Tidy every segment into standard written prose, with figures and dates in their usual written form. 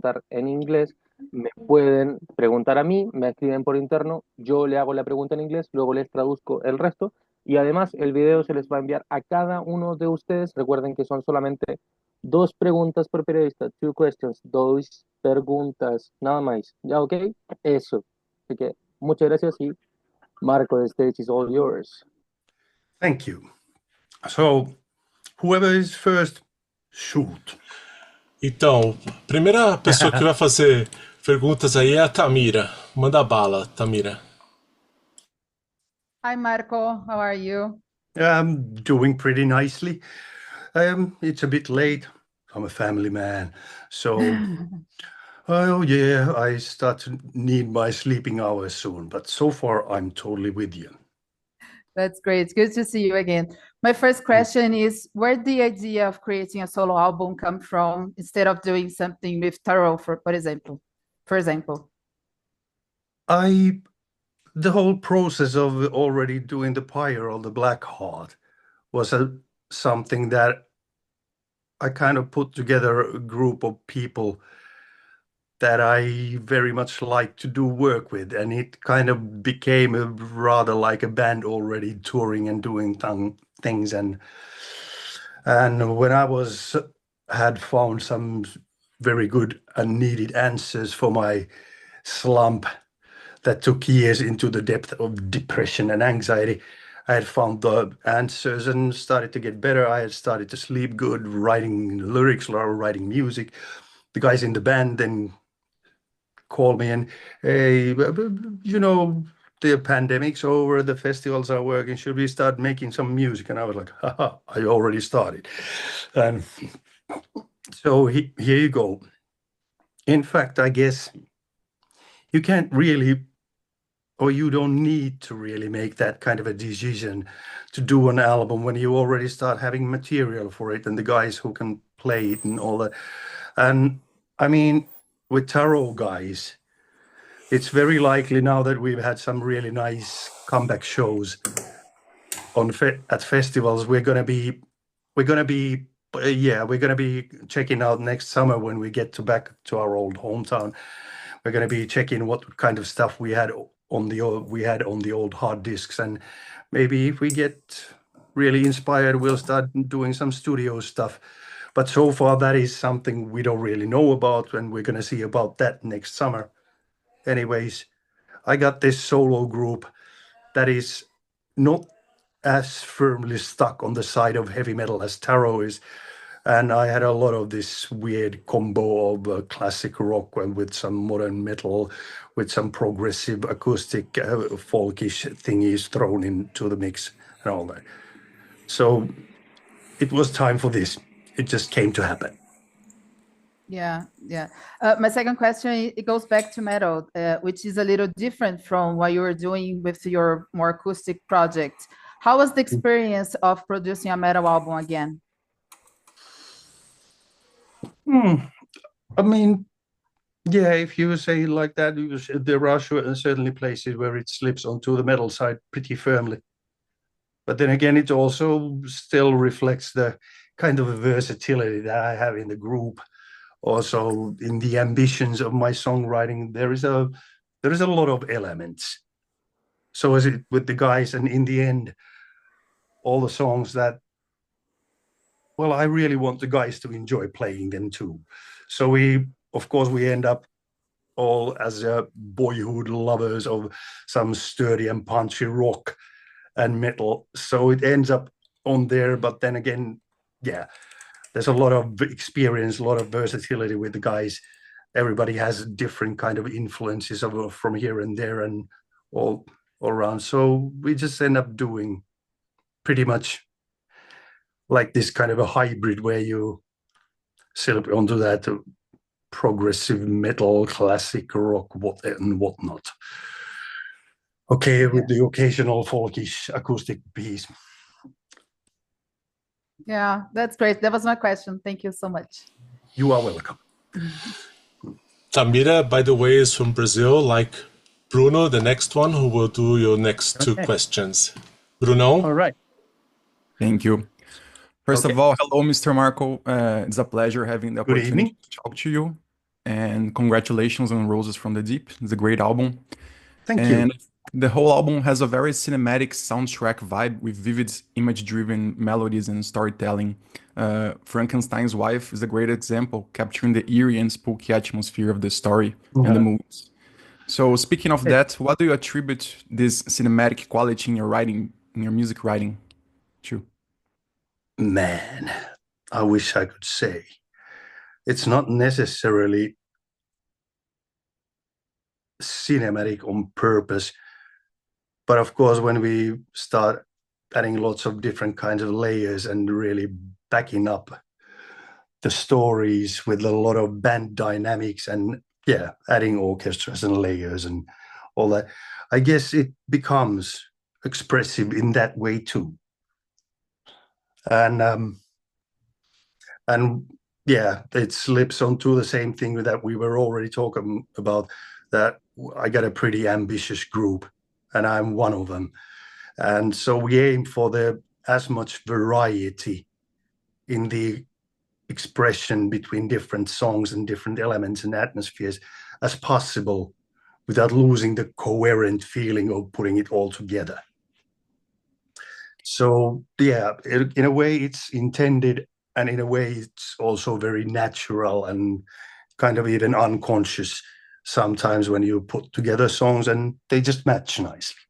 preguntar en inglés, me pueden preguntar a mí, me escriben por interno, yo le hago la pregunta en inglés, luego les traduzco el resto y además el video se les va a enviar a cada uno de ustedes. Recuerden que son solamente dos preguntas por periodista, two questions, dos preguntas, nada más. ¿Ya ok? Eso. Así que muchas gracias y Marco, the stage is all yours. Thank you. So, whoever is first, shoot. Então, a primeira pessoa que vai fazer perguntas aí é a Tamira. Manda bala, Tamira. Hi, Marco. How are you? I'm doing pretty nicely. It's a bit late. I'm a family man. So, oh yeah, I start to need my sleeping hours soon. But so far, I'm totally with you. That's great. Good to see you again. My first question is, where did the idea of creating a solo album come from instead of doing something with Taro, for example? The whole process of already doing the Pyre or the Black Heart was something that I kind of put together a group of people that I very much like to do work with, and it kind of became a rather like a band already touring and doing things. And when I had found some very good and needed answers for my slump that took years into the depth of depression and anxiety, I had found the answers and started to get better. I had started to sleep good, writing lyrics or writing music. The guys in the band then called me and, hey, you know, the pandemic's over, the festivals are working, should we start making some music? And I was like, haha, I already started. And so here you go. In fact, I guess you can't really, or you don't need to really make that kind of a decision to do an album when you already start having material for it and the guys who can play it and all that. And I mean, with Taro guys, it's very likely now that we've had some really nice comeback shows at festivals. We're gonna be checking out next summer when we get back to our old hometown. We're gonna be checking what kind of stuff we had on the old hard disks, and maybe if we get really inspired, we'll start doing some studio stuff. But so far, that is something we don't really know about, and we're gonna see about that next summer. Anyways, I got this solo group that is not as firmly stuck on the side of heavy metal as Taro is. And I had a lot of this weird combo of classic rock and with some modern metal, with some progressive acoustic folkish thingies thrown into the mix and all that. So it was time for this. It just came to happen. Yeah. My second question, it goes back to metal, which is a little different from what you were doing with your more acoustic project. How was the experience of producing a metal album again? I mean, yeah, if you say like that, there are certainly places where it slips onto the metal side pretty firmly. But then again, it also still reflects the kind of versatility that I have in the group. Also, in the ambitions of my songwriting, there is a lot of elements. So is it with the guys, and in the end, all the songs that, well, I really want the guys to enjoy playing them too. So we end up all as boyhood lovers of some sturdy and punchy rock and metal. So it ends up on there. But then again, yeah, there's a lot of experience, a lot of versatility with the guys. Everybody has different kind of influences from here and there and all around. So we just end up doing pretty much like this kind of a hybrid where you slip onto that progressive metal, classic rock, and whatnot. Okay, with the occasional folkish acoustic piece. Yeah, that's great. That was my question. Thank you so much. You are welcome. Tamira, by the way, is from Brazil, like Bruno, the next one, who will do your next two questions. Bruno? All right. Thank you. First of all, hello, Mr. Marko. It's a pleasure having the opportunity to talk to you. and congratulations on Roses from the Deep. It's a great album. Thank And you. the whole album has a very cinematic soundtrack vibe with vivid image-driven melodies and storytelling. Frankenstein's Wife is a great example, capturing the eerie and spooky atmosphere of the story and the moods. So speaking of that, what do you attribute this cinematic quality in your writing, in your music writing to? Man, I wish I could say. It's not necessarily cinematic on purpose, but of course, when we start adding lots of different kinds of layers and really backing up the stories with a lot of band dynamics and adding orchestras and layers and all that, I guess it becomes expressive in that way too. And yeah, it slips onto the same thing that we were already talking about, that I got a pretty ambitious group and I'm one of them. And so we aim for as much variety in the expression between different songs and different elements and atmospheres as possible without losing the coherent feeling of putting it all together. So yeah, in a way it's intended, and in a way it's also very natural and kind of even unconscious sometimes when you put together songs and they just match nicely.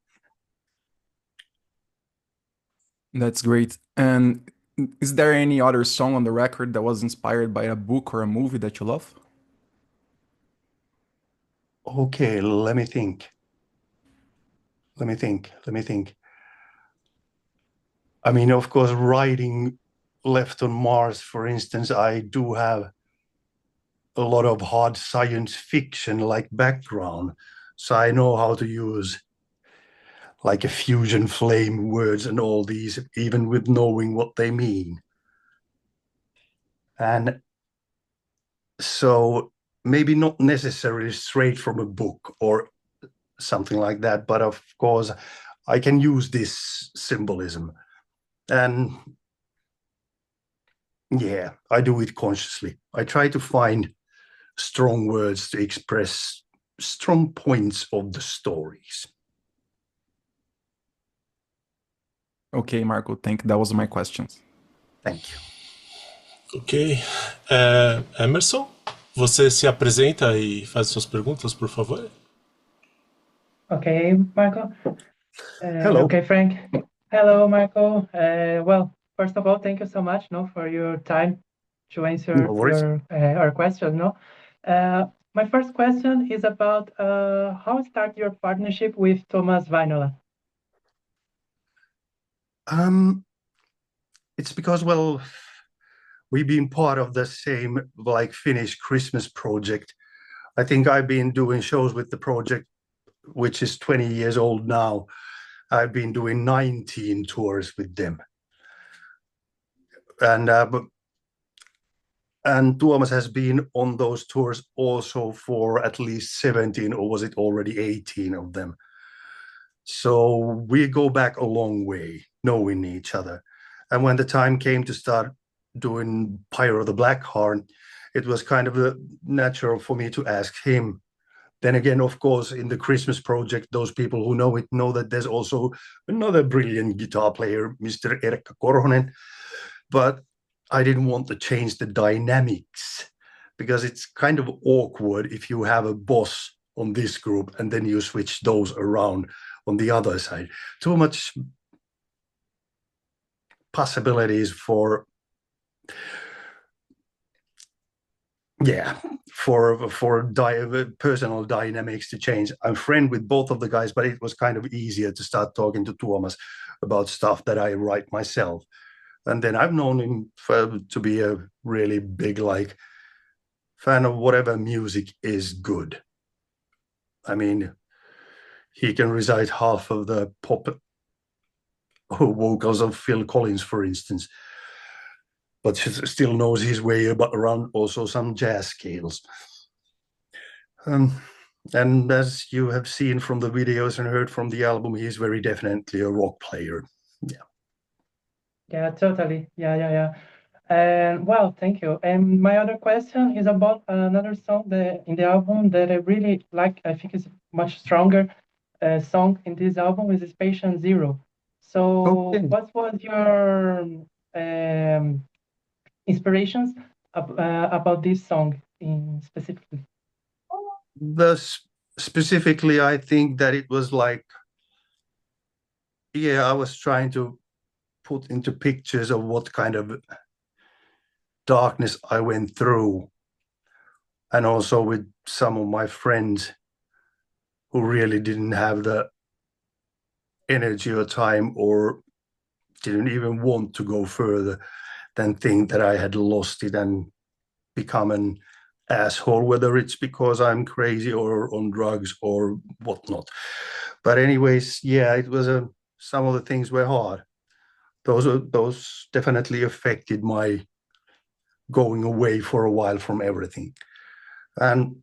That's great. And is there any other song on the record that was inspired by a book or a movie that you love? Okay, let me think. I mean, of course, writing Left on Mars, for instance, I do have a lot of hard science fiction like background. So I know how to use like a fusion flame words and all these, even with knowing what they mean. And so maybe not necessarily straight from a book or something like that, but of course I can use this symbolism. And yeah, I do it consciously. I try to find strong words to express strong points of the stories. Okay, Marco, that was my questions. Thank you. Ok. Emerson, você se apresenta e faz suas perguntas, por favor? Okay, Marco. Hello. Okay, Frank. Hello, Marco. Well, first of all, thank you so much, for your time to answer No worries. our question. My first question is about how start your partnership with Thomas Weinola. It's because, well, we've been part of the same like Finnish Christmas project. I think I've been doing shows with the project, which is 20 years old now. I've been doing 19 tours with them. And Tuomas has been on those tours also for at least 17, or was it already 18 of them? So we go back a long way, knowing each other. And when the time came to start doing Pyre of the Black Heart, it was kind of natural for me to ask him. Then again, of course, in the Christmas project, those people who know it know that there's also another brilliant guitar player, Mr. Erkka Korhonen. But I didn't want to change the dynamics, because it's kind of awkward if you have a boss on this group and then you switch those around on the other side. Too much possibilities for personal dynamics to change. I'm friend with both of the guys, but it was kind of easier to start talking to Tuomas about stuff that I write myself. And then I've known him to be a really big fan of whatever music is good. I mean, he can recite half of the pop vocals of Phil Collins, for instance, but still knows his way around also some jazz scales. And as you have seen from the videos and heard from the album, he's very definitely a rock player. Yeah. Yeah, totally. Yeah. And well, thank you. And my other question is about another song in the album that I really like. I think it's much stronger song in this album is Patient Zero. So, Okay. what was your inspirations about this song in specifically? Specifically, I think that it was like, yeah, I was trying to put into pictures of what kind of darkness I went through, and also with some of my friends who really didn't have the energy or time or didn't even want to go further than think that I had lost it and become an asshole, whether it's because I'm crazy or on drugs or whatnot. But anyways, yeah, it was some of the things were hard. Those definitely affected my going away for a while from everything. And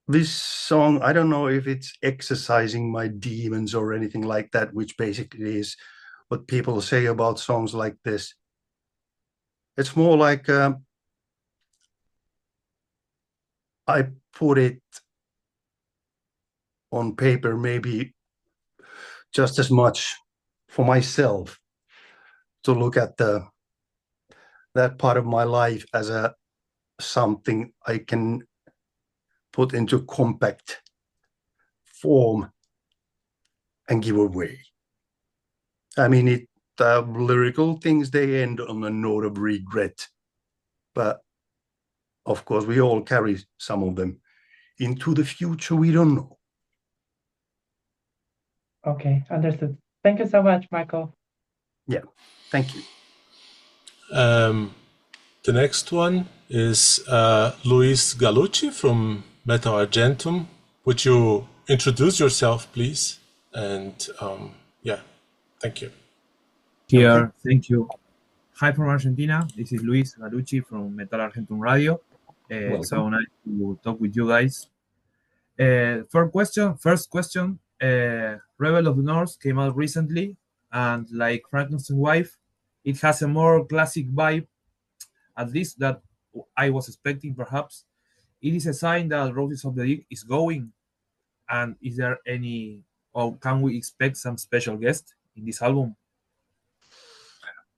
this song, I don't know if it's exercising my demons or anything like that, which basically is what people say about songs like this. It's more like I put it on paper, maybe just as much for myself to look at that part of my life as something I can put into compact form and give away. I mean, lyrical things, they end on a note of regret, but of course we all carry some of them into the future. We don't know. Okay, understood. Thank you so much, Michael. Yeah, thank you. The next one is Luis Galucci from Metal Argentum. Would you introduce yourself, please? And yeah, thank you. Here, thank you. Hi from Argentina. This is Luis Galucci from Metal Argentum Radio. So nice to talk with you guys. First question. Rebel of the North came out recently, and like Frankenstein's Wife, it has a more classic vibe, at least that I was expecting. Perhaps it is a sign that Roses of the Deep is going. And is there any, or can we expect some special guest in this album?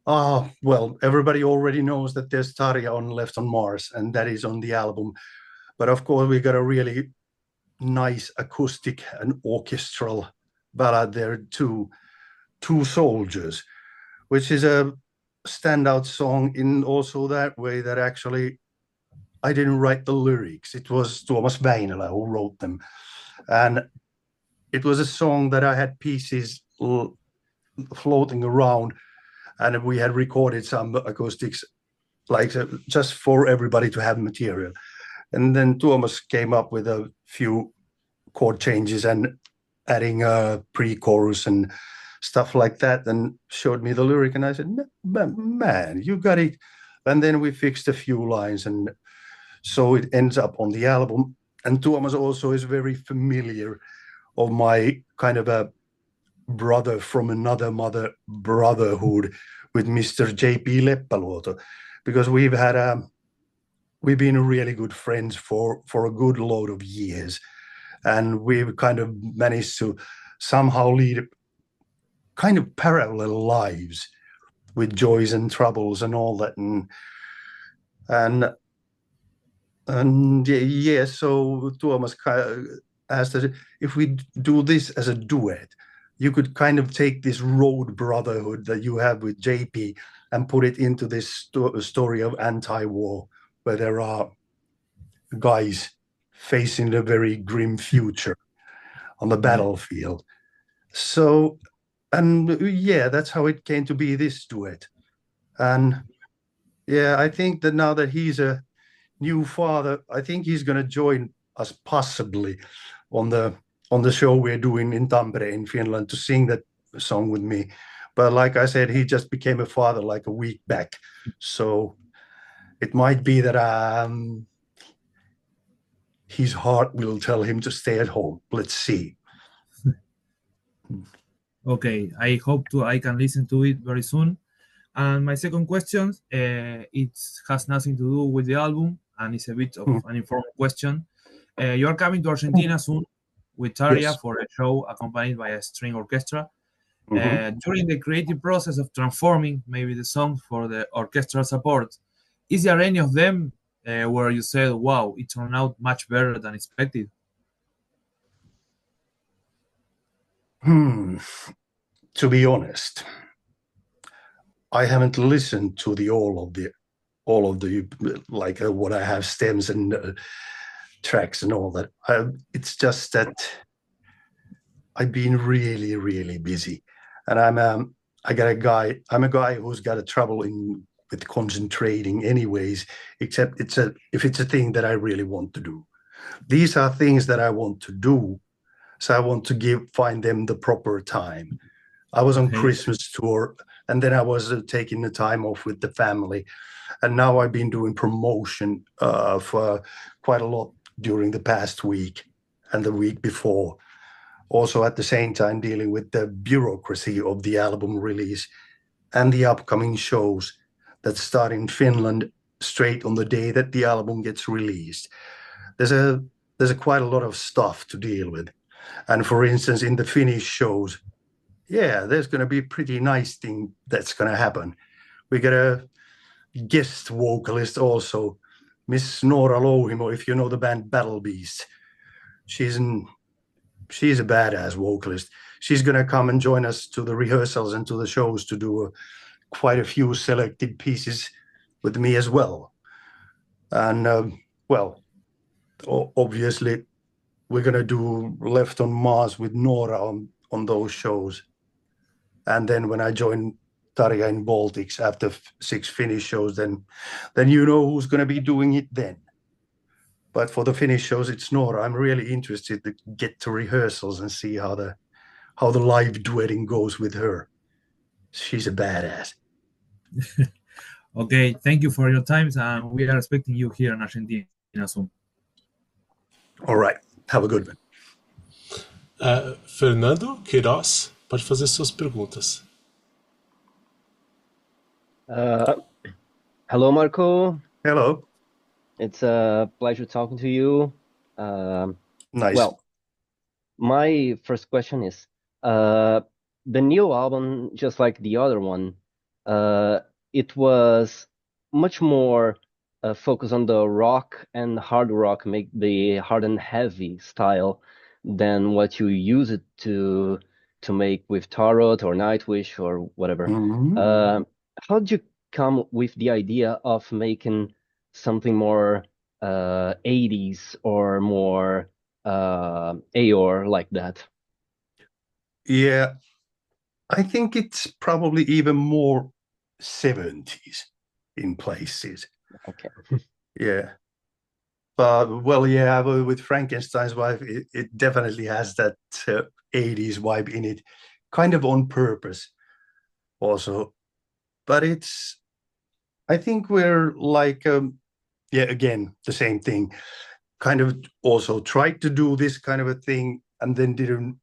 Well, everybody already knows that there's Tarja on Left on Mars, and that is on the album. But of course, we got a really nice acoustic and orchestral ballad there too, Two Soldiers, which is a standout song in also that way that actually I didn't write the lyrics. It was Tuomas Väinölä who wrote them. And it was a song that I had pieces floating around, and we had recorded some acoustics like just for everybody to have material. And then Tuomas came up with a few chord changes and adding a pre-chorus and stuff like that, and showed me the lyric, and I said, man, you got it. And then we fixed a few lines, and so it ends up on the album. And Tuomas also is very familiar of my kind of a brother from another mother brotherhood with Mr. J.P. Leppäluoto, because we've been really good friends for a good load of years, and we've kind of managed to somehow lead kind of parallel lives with joys and troubles and all that, and yeah, so Tuomas asked us if we do this as a duet, you could kind of take this road brotherhood that you have with JP and put it into this story of anti-war, where there are guys facing a very grim future on the battlefield. So, and yeah, that's how it came to be, this duet. And yeah, I think that now that he's a new father, I think he's going to join us possibly on the show we're doing in Tampere in Finland to sing that song with me. But like I said, he just became a father like a week back, so it might be that his heart will tell him to stay at home. Let's see. Okay, I hope I can listen to it very soon. And my second question, it has nothing to do with the album, and it's a bit of an informal question. You are coming to Argentina soon with Taria Yes. for a show accompanied by a string orchestra. Mhm. During the creative process of transforming maybe the songs for the orchestral support, is there any of them where you said, wow, it turned out much better than expected? To be honest, I haven't listened to all of the like what I have stems and tracks and all that. It's just that I've been really, really busy, and I'm a guy who's got a trouble with concentrating, anyways. Except if it's a thing that I really want to do. These are things that I want to do, so I want to find them the proper time. I was on Okay. Christmas tour, and then I was taking the time off with the family, and now I've been doing promotion for quite a lot during the past week and the week before. Also, at the same time, dealing with the bureaucracy of the album release and the upcoming shows that start in Finland straight on the day that the album gets released. There's quite a lot of stuff to deal with. And for instance, in the Finnish shows, yeah, there's going to be a pretty nice thing that's going to happen. We got a guest vocalist also, Miss Noora Louhimo, if you know the band Battle Beast. She's a badass vocalist. She's going to come and join us to the rehearsals and to the shows to do quite a few selected pieces with me as well. And, well, obviously, we're going to do Left on Mars with Nora on those shows. And then when I join Tarja in Baltics after 6 Finnish shows, then you know who's going to be doing it then. But for the Finnish shows, it's Nora. I'm really interested to get to rehearsals and see how the live duetting goes with her. She's a badass. Okay, thank you for your time, and we are expecting you here in Argentina soon. All right. Have a good one. Fernando Queiroz pode fazer suas perguntas. Hello, Marko. Hello. It's a pleasure talking to you. Nice. Well, my first question is, the new album, just like the other one, it was much more focused on the rock and hard rock, make the hard and heavy style than what you use it to make with Tarot or Nightwish or whatever. How did you come with the idea of making something more 80s or more Aor like that? Yeah, I think it's probably even more 70s in places. Okay. Yeah. But, well, yeah, with Frankenstein's Wife, it definitely has that 80s vibe in it, kind of on purpose also. But I think we're like, yeah, again, the same thing. Kind of also tried to do this kind of a thing and then didn't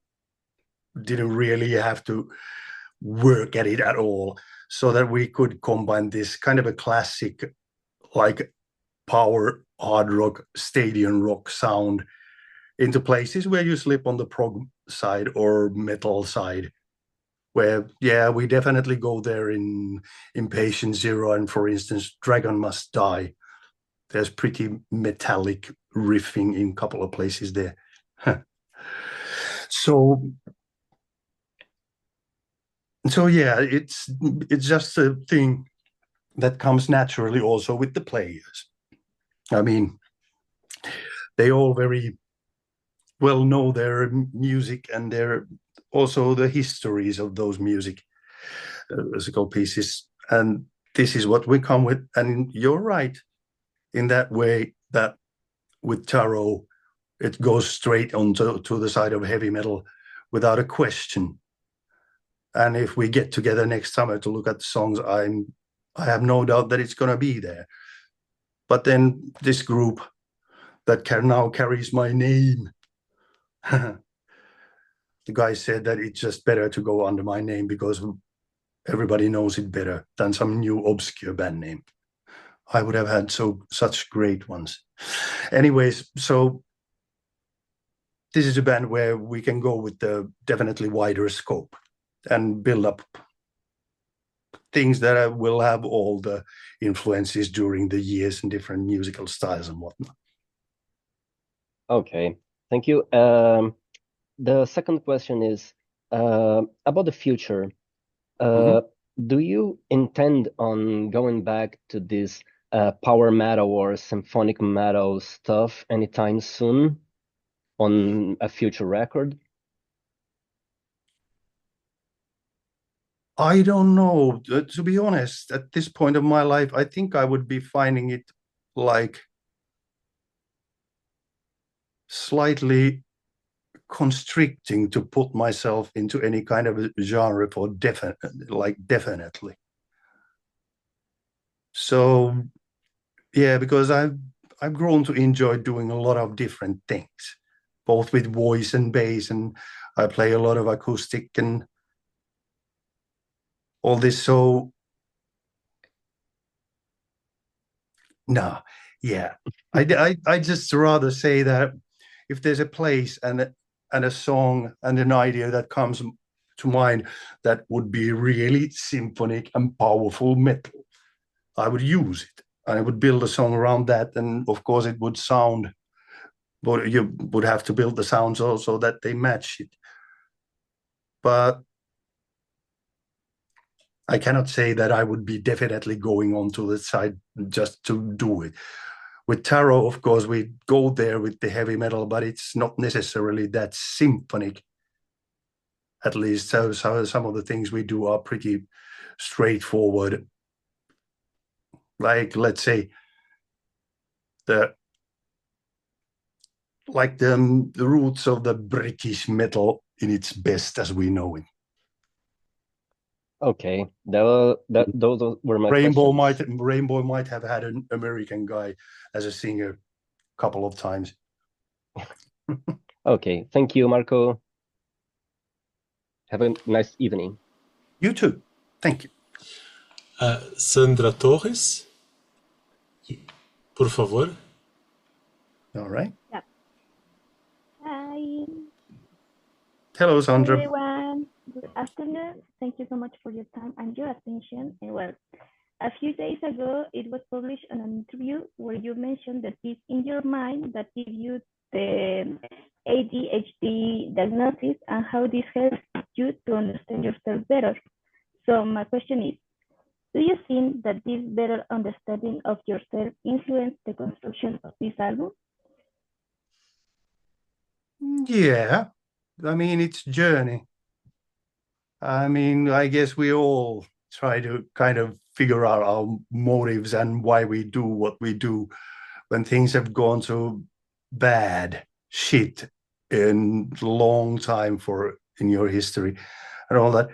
really have to work at it at all, so that we could combine this kind of a classic, like power hard rock, stadium rock sound into places where you slip on the prog side or metal side, where, yeah, we definitely go there in Impatient Zero and, for instance, Dragon Must Die. There's pretty metallic riffing in a couple of places there. So yeah, it's just a thing that comes naturally also with the players. I mean, they all very well know their music and their also the histories of those musical pieces, and this is what we come with. And you're right in that way, that with Tarot, it goes straight on to the side of heavy metal without a question. And if we get together next summer to look at the songs, I have no doubt that it's going to be there. But then this group that now carries my name, the guy said that it's just better to go under my name, because everybody knows it better than some new obscure band name. I would have had such great ones. Anyways, so this is a band where we can go with the definitely wider scope and build up things that will have all the influences during the years and different musical styles and whatnot. Okay, thank you. The second question is about the future. Do you intend on going back to this power metal or symphonic metal stuff anytime soon on a future record? I don't know. To be honest, at this point of my life, I think I would be finding it like slightly constricting to put myself into any kind of genre for definitely. So yeah, because I've grown to enjoy doing a lot of different things, both with voice and bass, and I play a lot of acoustic and all this. So no, yeah, I just rather say that if there's a place and a song and an idea that comes to mind that would be really symphonic and powerful metal, I would use it. I would build a song around that, and of course it would sound, but you would have to build the sounds also that they match it. But I cannot say that I would be definitely going on to the side just to do it. With Tarot, of course, we go there with the heavy metal, but it's not necessarily that symphonic. At least so some of the things we do are pretty straightforward. Like, let's say, the roots of the British metal in its best as we know it. Okay, those were my Rainbow questions. Rainbow might have had an American guy as a singer a couple of times. Okay, thank you, Marko. Have a nice evening. You too. Thank you. Sandra Torres, por favor. All right. Yeah. Hi. Hello, Sandra. Hi, everyone. Good afternoon. Thank you so much for your time and your attention. And well, a few days ago, it was published an interview where you mentioned that it's in your mind that gives you the ADHD diagnosis and how this helps you to understand yourself better. So my question is, do you think that this better understanding of yourself influenced the construction of this album? Yeah. I mean, it's a journey. I mean, I guess we all try to kind of figure out our motives and why we do what we do when things have gone so bad shit in a long time in your history and all that.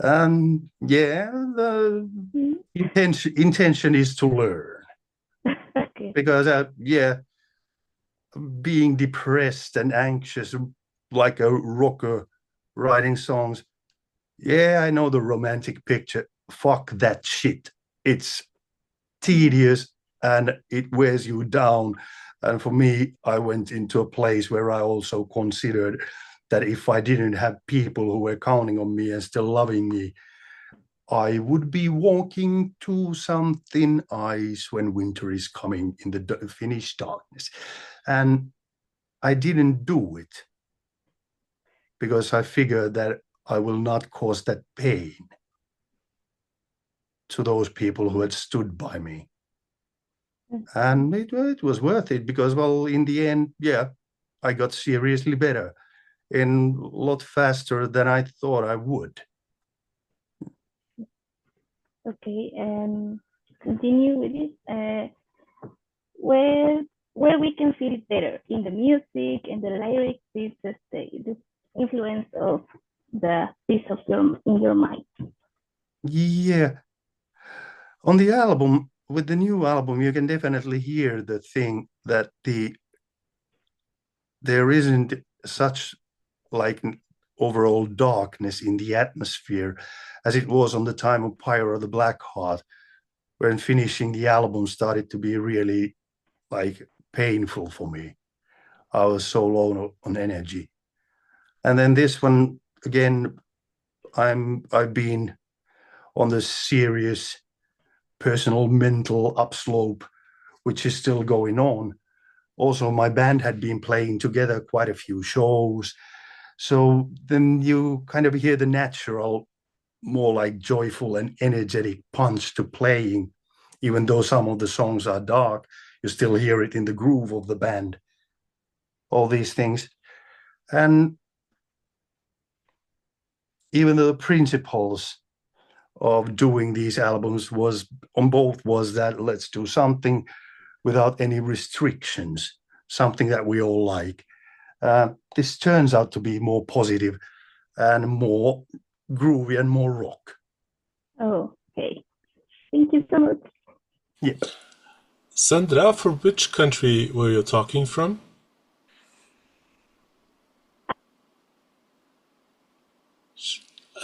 Yeah, the intention is to learn. Okay. Because yeah, being depressed and anxious like a rocker writing songs, yeah, I know the romantic picture. Fuck that shit. It's tedious and it wears you down. And for me, I went into a place where I also considered that if I didn't have people who were counting on me and still loving me, I would be walking to some thin ice when winter is coming in the Finnish darkness. And I didn't do it because I figured that I will not cause that pain to those people who had stood by me. And it was worth it because, well, in the end, yeah, I got seriously better and a lot faster than I thought I would. Okay, and continue with this. Where we can feel it better in the music, in the lyrics, this influence of the piece of in your mind. Yeah. On the album, with the new album, you can definitely hear the thing that there isn't such like overall darkness in the atmosphere, as it was on the time of Pyre of the Black Heart, when finishing the album started to be really like painful for me. I was so low on energy. And then this one, again, I've been on the serious personal mental upslope, which is still going on. Also, my band had been playing together quite a few shows. So then you kind of hear the natural, more like joyful and energetic punch to playing. Even though some of the songs are dark, you still hear it in the groove of the band. All these things. And even the principles of doing these albums was on both was that let's do something without any restrictions, something that we all like. This turns out to be more positive and more groovy and more rock. Oh, okay. Thank you so much. Yeah. Sandra, from which country were you talking from?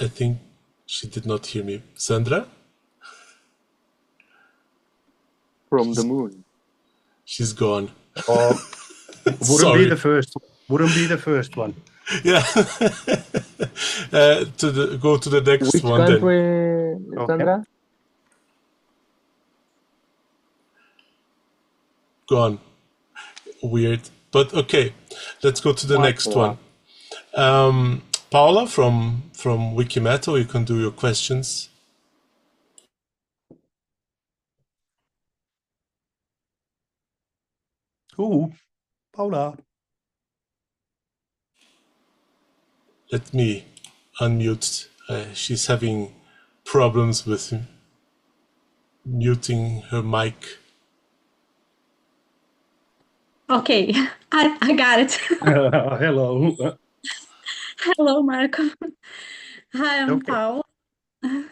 I think she did not hear me. Sandra? From the moon. She's gone. Wouldn't be the first. Wouldn't be the first one. Yeah. Go to the next Which one country, then. Sandra? Okay. Gone. Weird. But okay, let's go to the next one. Paula from Wikimetal, you can do your questions. Ooh, Paula. Let me unmute. She's having problems with muting her mic. Okay, I got it. Hello. Hello, Marko. Hi, I'm Okay. Paul.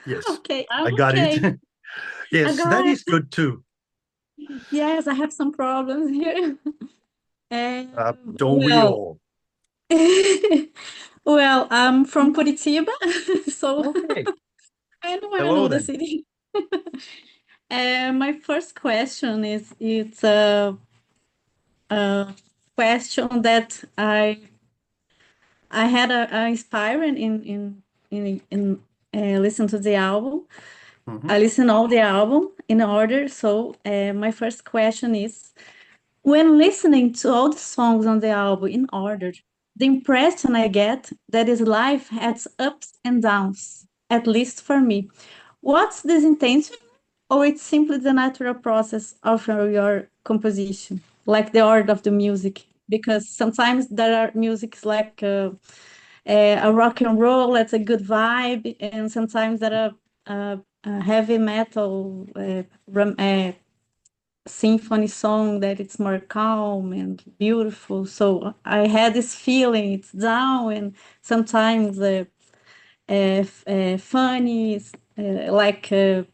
Yes. Okay, I got okay. it. Yes, that is good too. Yes, I have some problems here. Don't we all? Well, I'm from Curitiba, so Okay. I Hello know the then. city. My first question is, it's a question that I had a inspiring in listen to the album. I listen all the album in order. So my first question is, when listening to all the songs on the album in order, the impression I get that is life has ups and downs, at least for me. What's this intention, or it's simply the natural process of your composition, like the order of the music? Because sometimes there are musics like a rock and roll, that's a good vibe, and sometimes there are heavy metal symphony song that it's more calm and beautiful. So I had this feeling it's down, and sometimes funny, like The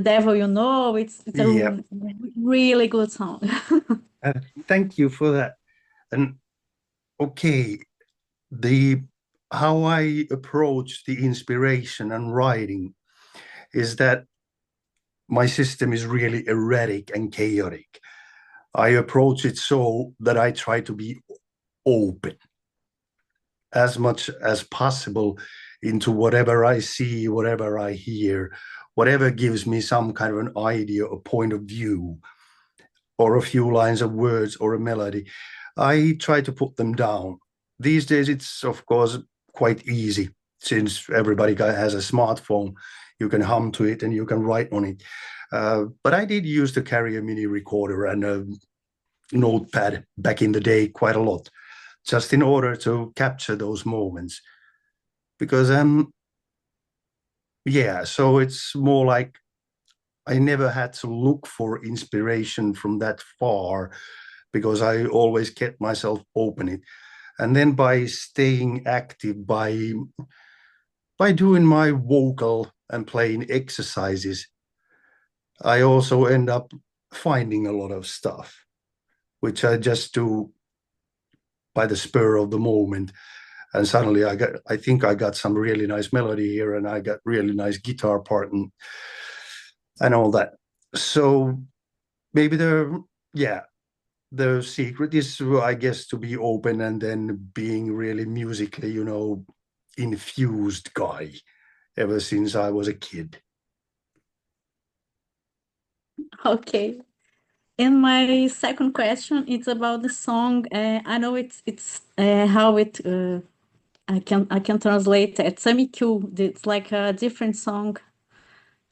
Devil You Know. It's Yeah. a really good song. Thank you for that. And okay, how I approach the inspiration and writing is that my system is really erratic and chaotic. I approach it so that I try to be open as much as possible into whatever I see, whatever I hear, whatever gives me some kind of an idea, a point of view, or a few lines of words or a melody. I try to put them down. These days, it's of course quite easy since everybody has a smartphone. You can hum to it and you can write on it. But I did used to carry a mini recorder and a notepad back in the day quite a lot, just in order to capture those moments. Because yeah, so it's more like I never had to look for inspiration from that far because I always kept myself open. And then by staying active, by doing my vocal and playing exercises, I also end up finding a lot of stuff, which I just do by the spur of the moment. and suddenly I think I got some really nice melody here, and I got really nice guitar part and all that. So maybe the secret is, I guess, to be open and then being really musically, infused guy ever since I was a kid. Okay. And my second question is about the song. I know it's how it I can translate it. Samiku. It's like a different song.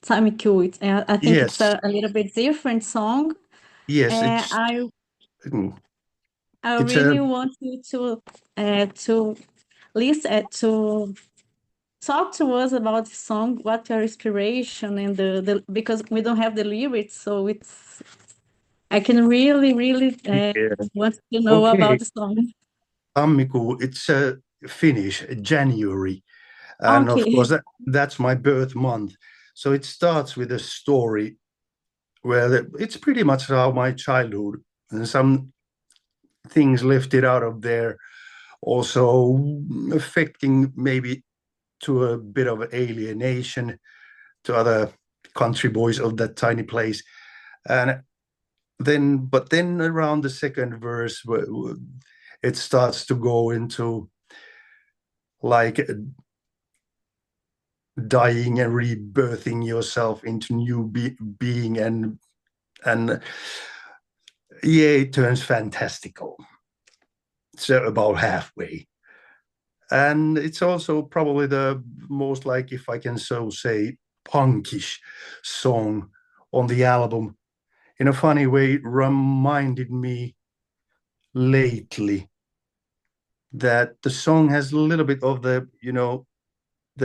Samiku. I think it's Yes, a little bit different song. yes, Uh, it's I mm, I it's really a want you to listen to talk to us about the song. What your inspiration and the because we don't have the lyrics, so it's I can really yeah. want to know Okay. about the song. Tammikuu, it's Finnish, January, and of Okay. course that's my birth month. So it starts with a story where it's pretty much how my childhood and some things lifted out of there, also affecting maybe to a bit of alienation to other country boys of that tiny place. And then around the second verse, it starts to go into like dying and rebirthing yourself into new being, and yeah, it turns fantastical. So about halfway. And it's also probably the most, like, if I can so say, punkish song on the album. In a funny way, it reminded me lately that the song has a little bit of the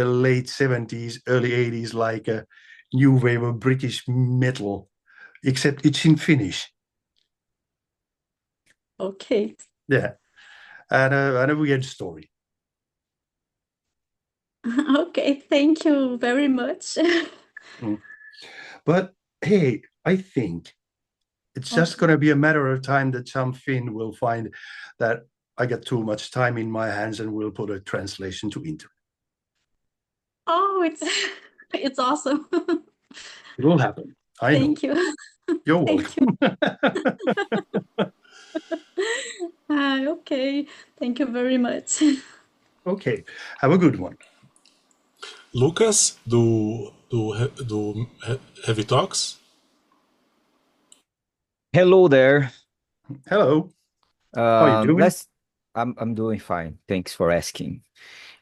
late 70s, early 80s, like a new wave of British metal, except it's in Finnish. Okay. Yeah. And a weird story. Okay, thank you very much. Mm. But hey, I think it's just Okay. going to be a matter of time that some Finn will find that I got too much time in my hands and will put a translation to internet. Oh, it's it's awesome. It will happen. I know. Thank you. You're Thank you. welcome. Okay. Thank you very much. Okay. Have a good one. Lucas, do heavy talks? Hello there. Hello. How are you doing? I'm doing fine. Thanks for asking.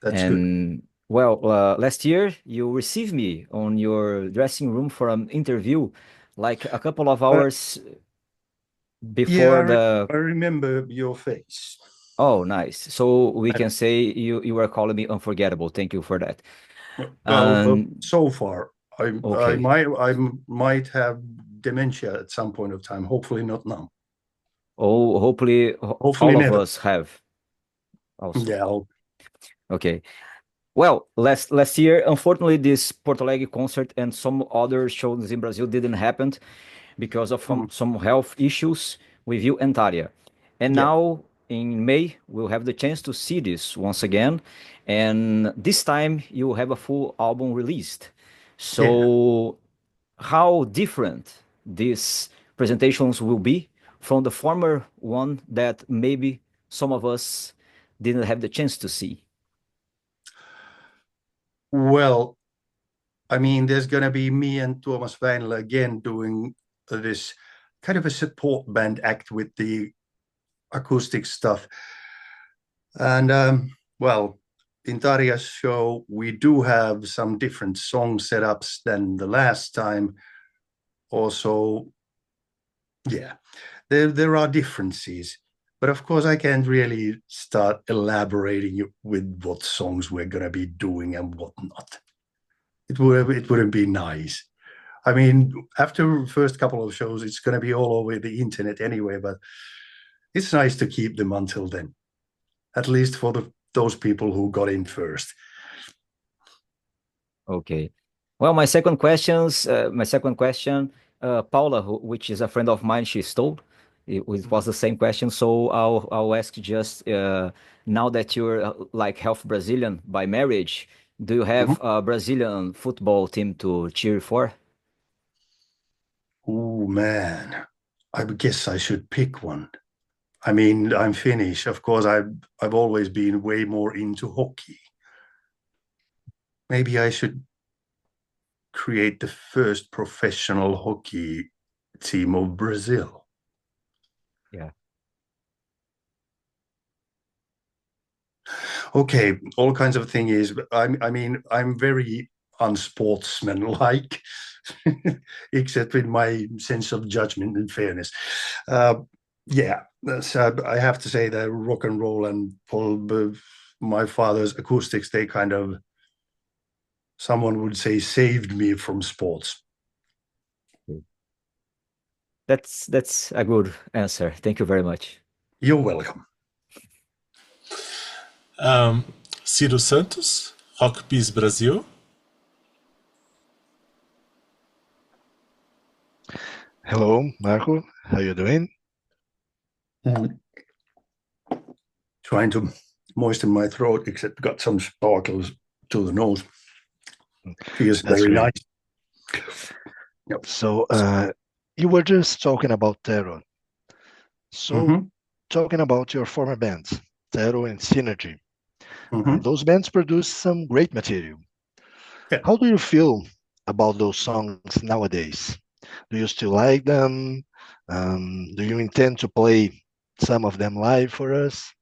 That's good. And last year you received me on your dressing room for an interview, like a couple of Uh, hours yeah, before the. I remember your face. Oh, nice. So we I- can say you were calling me unforgettable. Thank you for that. Well, And so far, okay. I might have dementia at some point of time. Hopefully not now. Oh, hopefully Hopefully all of never. us have also. Yeah. Okay. Well, last year, unfortunately, this Porto Alegre concert and some other shows in Brazil didn't happen because of some health issues with you and Taria. And Yeah. now in May, we'll have the chance to see this once again. And this time, you'll have a full album released. Yeah. So, how different these presentations will be from the former one that maybe some of us didn't have the chance to see? Well, I mean, there's going to be me and Thomas Weinle again doing this kind of a support band act with the acoustic stuff. And well, in Taria's show, we do have some different song setups than the last time. Also, yeah, there are differences. But of course, I can't really start elaborating with what songs we're going to be doing and what not. It wouldn't be nice. I mean, after first couple of shows, it's going to be all over the internet anyway, but it's nice to keep them until then, at least for those people who got in first. Okay. Well, my second question, Paula, which is a friend of mine, she stole, it was the same question. So I'll ask just now that you're like half Brazilian by marriage, do you have a Brazilian football team to cheer for? Oh man, I guess I should pick one. I mean, I'm Finnish. Of course, I've always been way more into hockey. Maybe I should create the first professional hockey team of Brazil. Yeah. Okay, all kinds of things. I mean, I'm very unsportsmanlike, except in my sense of judgment and fairness. Yeah, so I have to say that rock and roll and my father's acoustics, they kind of, someone would say, saved me from sports. That's a good answer. Thank you very much. You're welcome. Ciro Santos, Rock Peace Brasil. Hello, Marko. How you doing? Trying to moisten my throat, except got some sparkles to the nose. Feels That's very great. nice. Yep. So, you were just talking about Tero. So, talking about your former bands, Tero and Synergy, those bands produce some great material. Yeah. How do you feel about those songs nowadays? Do you still like them? Do you intend to play some of them live for us?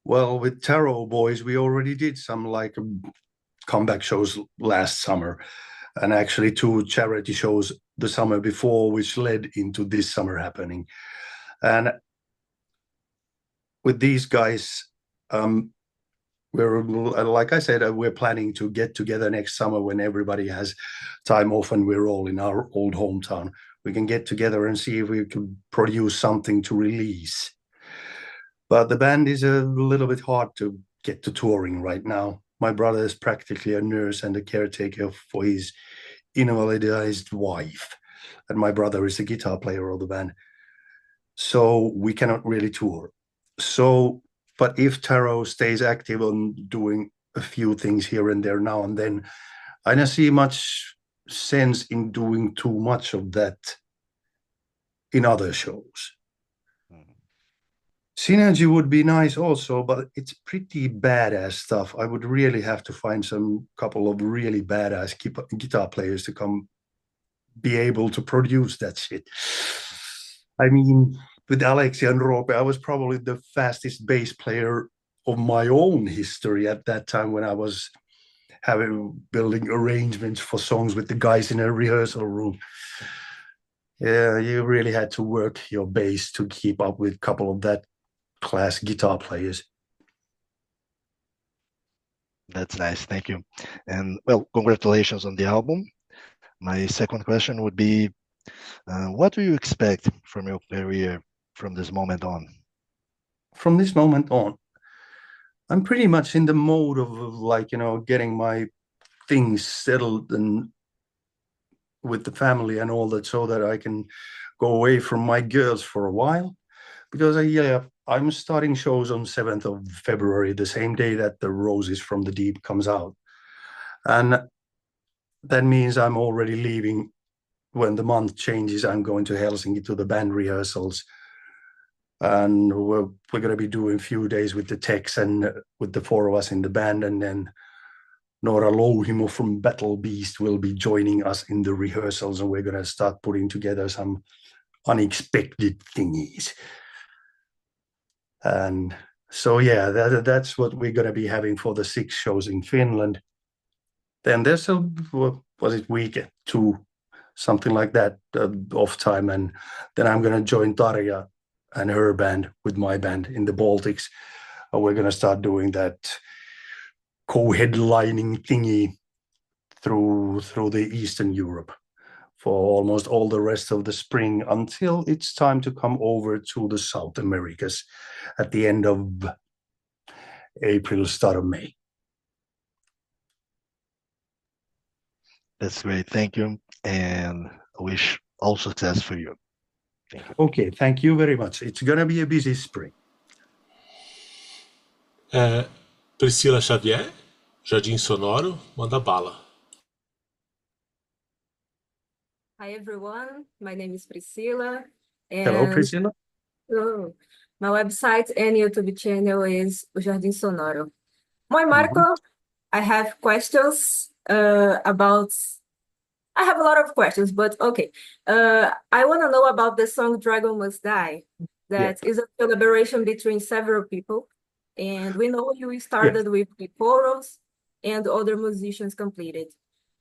Well, with Tarot Boys, we already did some like comeback shows last summer, and actually 2 charity shows the summer before, which led into this summer happening. And with these guys, we're, like I said, we're planning to get together next summer when everybody has time off and we're all in our old hometown. We can get together and see if we can produce something to release. But the band is a little bit hard to get to touring right now. My brother is practically a nurse and a caretaker for his invalidized wife. And my brother is the guitar player of the band. So we cannot really tour. So, but if Taro stays active on doing a few things here and there now and then, I don't see much sense in doing too much of that in other shows. Synergy would be nice also, but it's pretty badass stuff. I would really have to find some couple of really badass guitar players to come be able to produce that shit. I mean, with Alexi and Rope, I was probably the fastest bass player of my own history at that time when I was building arrangements for songs with the guys in a rehearsal room. Yeah, you really had to work your bass to keep up with a couple of that class guitar players. That's nice, thank you. And well, congratulations on the album. My second question would be, what do you expect from your career from this moment on? From this moment on, I'm pretty much in the mode of like, getting my things settled and with the family and all that, so that I can go away from my girls for a while. Because I'm starting shows on 7th of February, the same day that the Roses from the Deep comes out. And that means I'm already leaving when the month changes. I'm going to Helsinki to the band rehearsals. And we're going to be doing a few days with the techs and with the 4 of us in the band. And then Nora Louhimo from Battle Beast will be joining us in the rehearsals. And we're going to start putting together some unexpected thingies. And so, yeah, that's what we're going to be having for the 6 shows in Finland. Then there's week 2, something like that, off time. And then I'm going to join Tarja and her band with my band in the Baltics. We're going to start doing that co-headlining thingy through the Eastern Europe for almost all the rest of the spring until it's time to come over to the South Americas at the end of April, start of May. That's great. Thank you. And I wish all success for you. Thank you. Okay, thank you very much. It's gonna be a busy spring. Priscila Xavier, Jardim Sonoro, manda bala. Hi everyone, my name is Priscila, Hello, and Priscilla. my website and YouTube channel is o Jardim Sonoro. Moi Marko, I have questions about. I have a lot of questions, but okay. I want to know about the song Dragon Must Die. That is a collaboration between several people. And we know you started with the chorus and other musicians completed.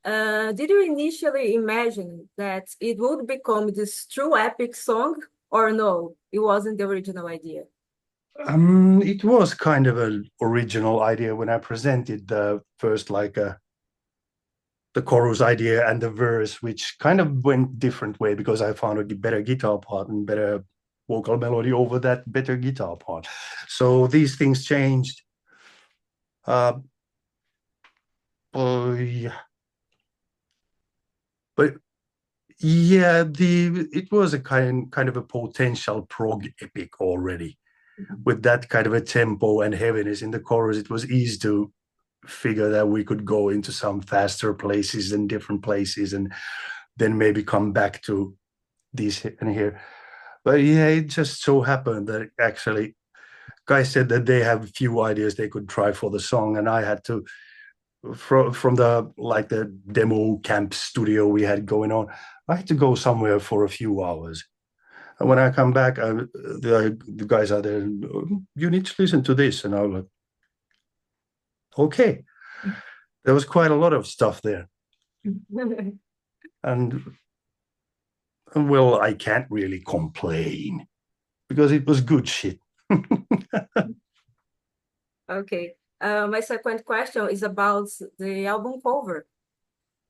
Did you initially imagine that it would become this true epic song, or no, it wasn't the original idea? It was kind of an original idea when I presented the first the chorus idea and the verse, which kind of went different way because I found a better guitar part and better vocal melody over that better guitar part. So these things changed. Yeah. But yeah, it was a kind of a potential prog epic already. With that kind of a tempo and heaviness in the chorus, it was easy to figure that we could go into some faster places and different places and then maybe come back to these and here. But yeah, it just so happened that actually guys said that they have a few ideas they could try for the song, and I had to from the demo camp studio we had going on, I had to go somewhere for a few hours. And when I come back, the guys are there, you need to listen to this. And I was like, okay. There was quite a lot of stuff there. And well, I can't really complain because it was good shit. Okay. My second question is about the album cover.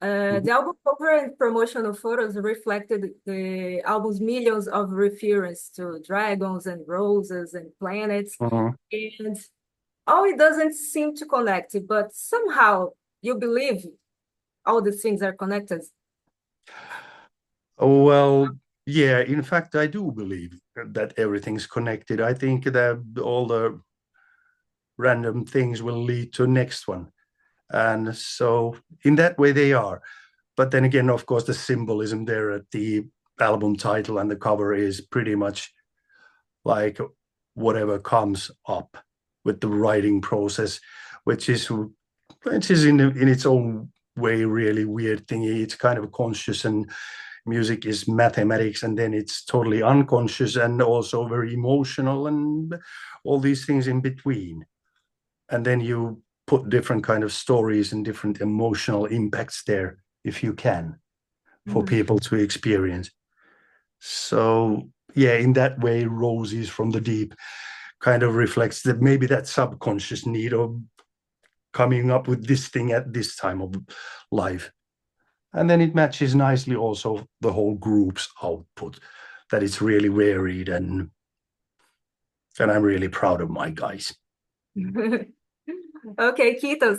The album cover and promotional photos reflected the album's millions of references to dragons and roses and planets. And it doesn't seem to connect, but somehow you believe all these things are connected. Well, yeah, in fact, I do believe that everything's connected. I think that all the random things will lead to next one. And so in that way they are. But then again, of course, the symbolism there at the album title and the cover is pretty much like whatever comes up with the writing process, which is in its own way really weird thing. It's kind of conscious, and music is mathematics, and then it's totally unconscious and also very emotional and all these things in between. And then you put different kind of stories and different emotional impacts there if you can for people to experience. So yeah, in that way, Roses from the Deep kind of reflects that maybe that subconscious need of coming up with this thing at this time of life. And then it matches nicely also the whole group's output, that it's really varied, and I'm really proud of my guys. Okay, Kitos.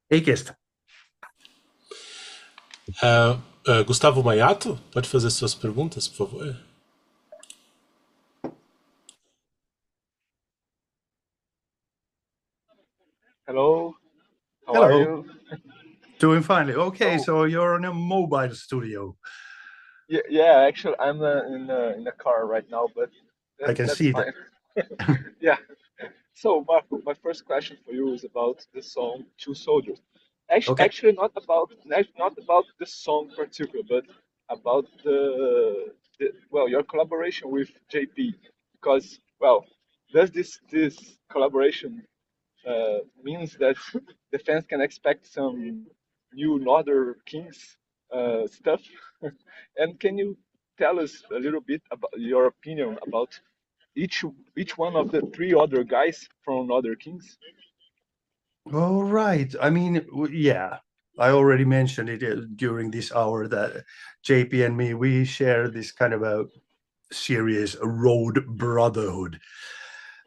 Hey, guest. Gustavo Maiato, pode fazer suas perguntas, por favor? Hello. How Hello. are you? Doing finely. Okay, so you're in a mobile studio. Yeah. Actually, I'm in a car right now, but I can that's see fine. that. Yeah. So, Marco, my first question for you is about the song Two Soldiers. Okay. Actually, not about the song particular, but about the your collaboration with JP, because does this collaboration means that the fans can expect some new Northern Kings stuff. And can you tell us a little bit about your opinion about each one of the three other guys from Northern Kings? All right. I mean, yeah, I already mentioned it during this hour that JP and me, we share this kind of a serious road brotherhood.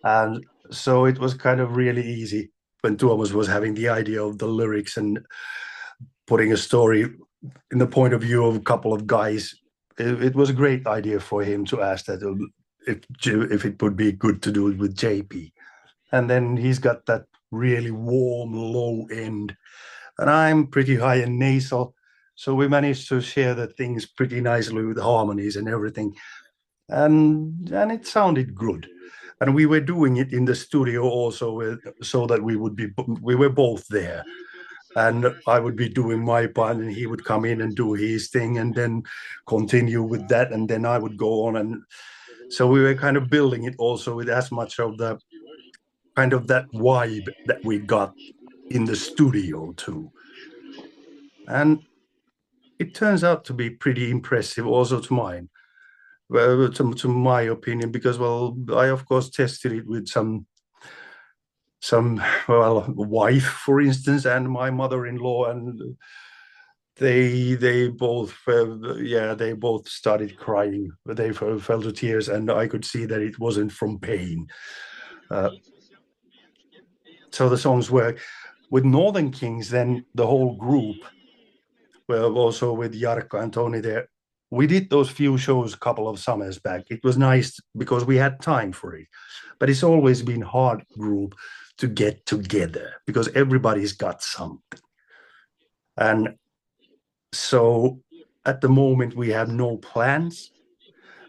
And so it was kind of really easy when Tuomas was having the idea of the lyrics and putting a story in the point of view of a couple of guys, it was a great idea for him to ask that if it would be good to do it with JP. And then he's got that really warm low end, and I'm pretty high and nasal. So we managed to share the things pretty nicely with harmonies and everything. And it sounded good. And we were doing it in the studio also so that we were both there. And I would be doing my part, and he would come in and do his thing, and then continue with that, and then I would go on. And so we were kind of building it also with as much of the kind of that vibe that we got in the studio too. And it turns out to be pretty impressive also to mine. Well, to my opinion, because I of course tested it with some wife, for instance, and my mother-in-law, and they both they both started crying. They fell to tears, and I could see that it wasn't from pain. So the songs work. With Northern Kings, then the whole group, well, also with Jarkko and Tony there, we did those few shows a couple of summers back. It was nice because we had time for it. But it's always been hard group to get together because everybody's got something. And so at the moment we have no plans.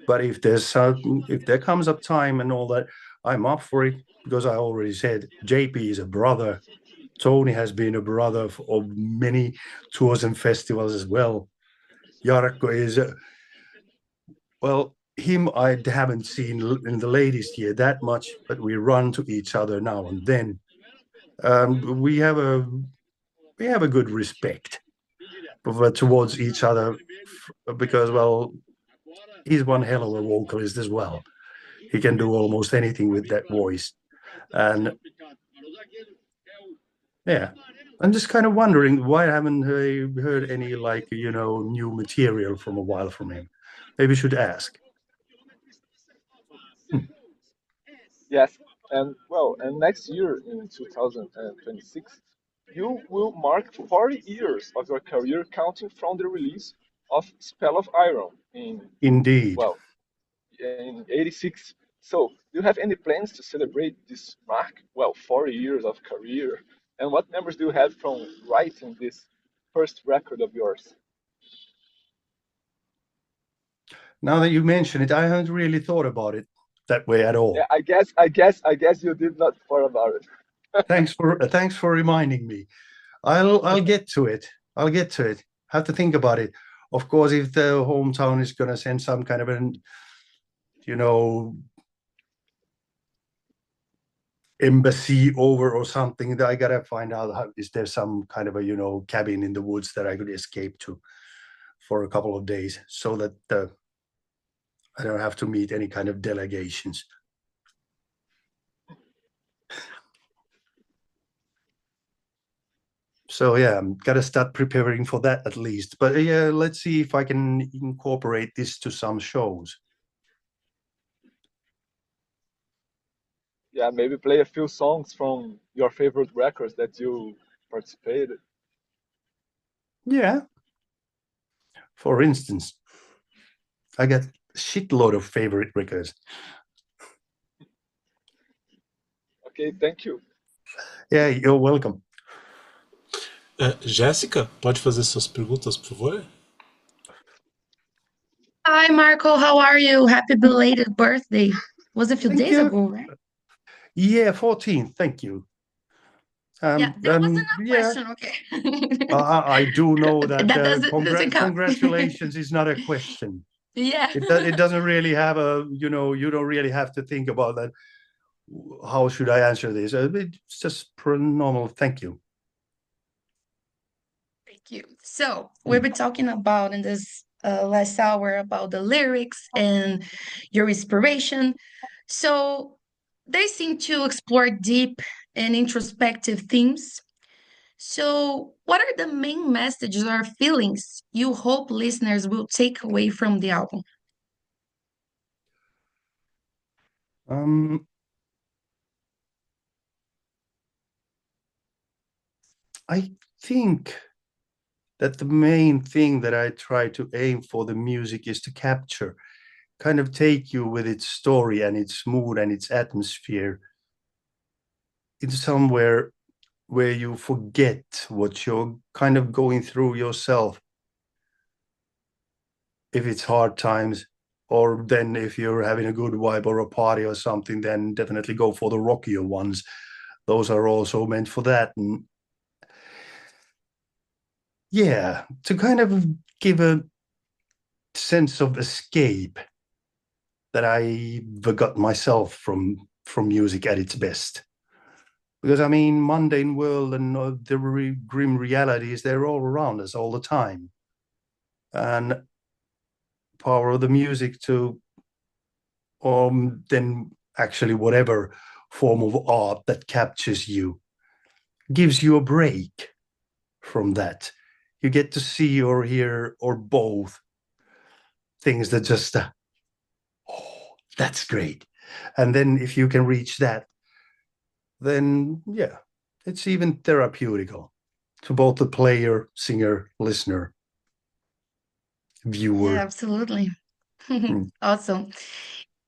But if there comes up time and all that, I'm up for it because I already said JP is a brother. Tony has been a brother of many tours and festivals as well. Jarkko is, him I haven't seen in the latest year that much, but we run to each other now and then. We have a good respect towards each other because, he's one hell of a vocalist as well. He can do almost anything with that voice. And yeah, I'm just kind of wondering why haven't I heard any new material from a while from him. Maybe should ask. Yes, and next year in 2026, you will mark 40 years of your career, counting from the release of Spell of Iron Indeed. In '86. So, do you have any plans to celebrate this mark? 40 years of career, and what memories do you have from writing this first record of yours? Now that you mention it, I haven't really thought about it that way at all. Yeah, I guess you did not thought about it. Thanks for reminding me. I'll get to it. Have to think about it. Of course, if the hometown is going to send some kind of embassy over or something, that I gotta find out is there some kind of a cabin in the woods that I could escape to for a couple of days, so that I don't have to meet any kind of delegations. So yeah, I'm gotta start preparing for that at least. But yeah, let's see if I can incorporate this to some shows. Yeah, maybe play a few songs from your favorite records that you participated. Yeah. For instance, I got a shitload of favorite records. Okay, thank you. Yeah, you're welcome. Jéssica, pode fazer suas perguntas, por favor? Hi, Marko. How are you? Happy belated birthday. Was a few Thank days you. ago, right? Yeah, 14th. Thank you. Yeah, that wasn't a question. Okay. I do know that, That doesn't count. congratulations is not a question. Yeah. It doesn't really have you don't really have to think about that. How should I answer this? It's just normal. Thank you. Thank you. So we've been talking about in this last hour about the lyrics and your inspiration. So they seem to explore deep and introspective themes. So, what are the main messages or feelings you hope listeners will take away from the album? I think that the main thing that I try to aim for the music is to capture, kind of take you with its story and its mood and its atmosphere in somewhere where you forget what you're kind of going through yourself. If it's hard times, or then if you're having a good vibe or a party or something, then definitely go for the rockier ones. Those are also meant for that. And yeah, to kind of give a sense of escape that I got myself from music at its best. Because I mean, mundane world and the grim realities, they're all around us all the time. And power of the music to, then actually whatever form of art that captures you, gives you a break from that. You get to see or hear or both things that just, oh, that's great. And then if you can reach that, then yeah, it's even therapeutical to both the player, singer, listener, viewer. Yeah, absolutely. Awesome.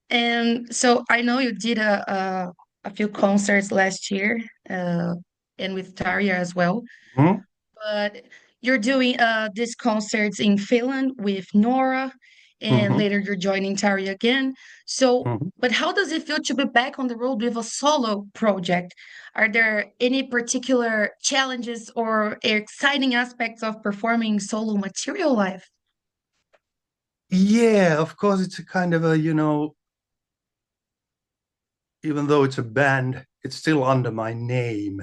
And so I know you did a few concerts last year, and with Tarja as well. But you're doing these concerts in Finland with Nora, and later you're joining Tarja again. So, but how does it feel to be back on the road with a solo project? Are there any particular challenges or exciting aspects of performing solo material live? Yeah, of course, it's a kind of a, even though it's a band, it's still under my name.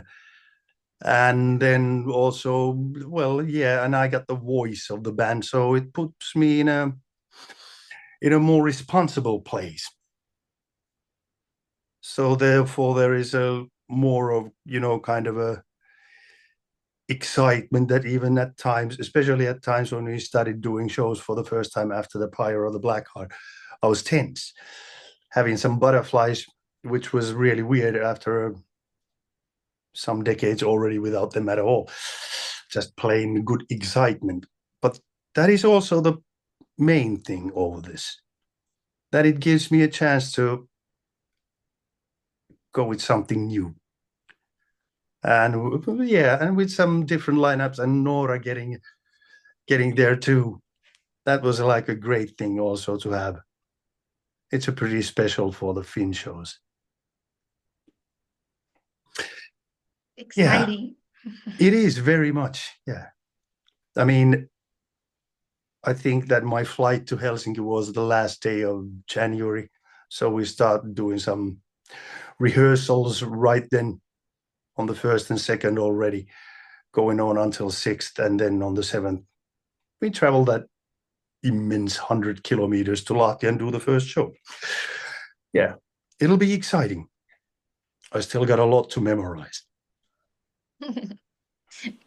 And then also, well, yeah, and I got the voice of the band, so it puts me in a more responsible place. So therefore, there is a more of, kind of a excitement that even at times, especially at times when we started doing shows for the first time after the Pyre or the Black Heart, I was tense, having some butterflies, which was really weird after some decades already without them at all. Just plain good excitement. But that is also the main thing of this, that it gives me a chance to go with something new. And yeah, and with some different lineups and Nora getting there too. That was like a great thing also to have. It's a pretty special for the Finn shows. Exciting. Yeah, it is very much. Yeah. I mean, I think that my flight to Helsinki was the last day of January. So we started doing some rehearsals right then on the 1st and 2nd already, going on until 6th. And then on the 7th, we traveled that immense 100 kilometers to Latvia and do the first show. Yeah, it'll be exciting. I still got a lot to memorize.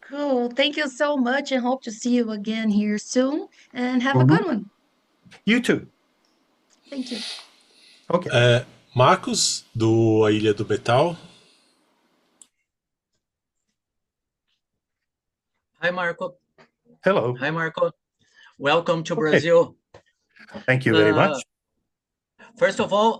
Cool. Thank you so much, and hope to see you again here soon. And have a good one. You too. Thank you. Okay. Marcos, do A Ilha do Metal. Hi, Marko. Hello. Hi, Marko. Welcome to Brazil. Thank you very much. First of all,